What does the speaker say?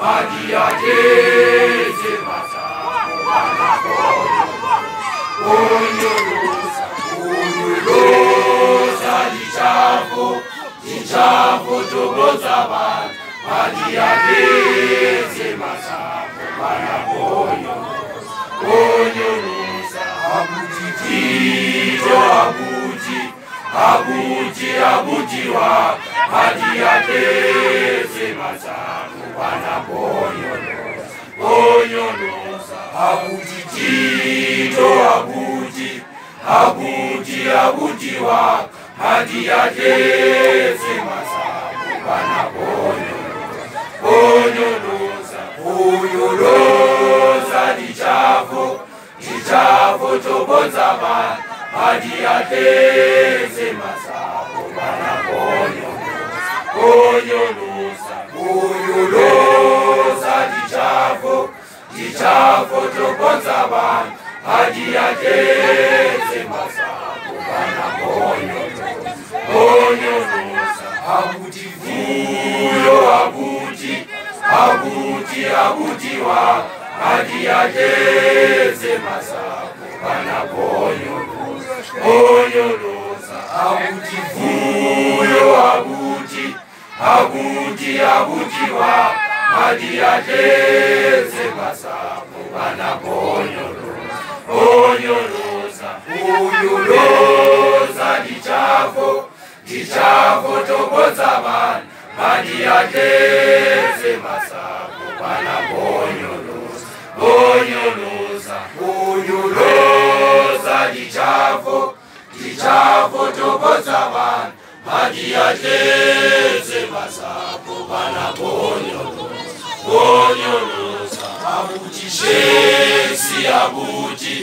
Adiateze masako banaboyo. Onyolosa, onyolosa dichafo toboza bana. Adiateze masako banaboyo. Onyolosa, abutitito abuti wa. Adiateze masako banaboyo. Onyolosa, abutitito abuti wa. Adiateze masako banaboyo. Onyolosa dichafo toboza bana. Adiateze masako banaboyo. Onyolosa dichafo toboza bana. Adiateze masako banaboyo. Onyolosa abutivuyo abuti wa. Adiateze masako banaboyo. Onyolosa abutivuyo abuti wa. Adiateze masako banaboyo. Onyolosa dichafo toboza bana. Adiateze masako banaboyo. Onyolosa dichafo toboza bana. Adiateze masako banaboyo. Onyolosa abuti shesi abuti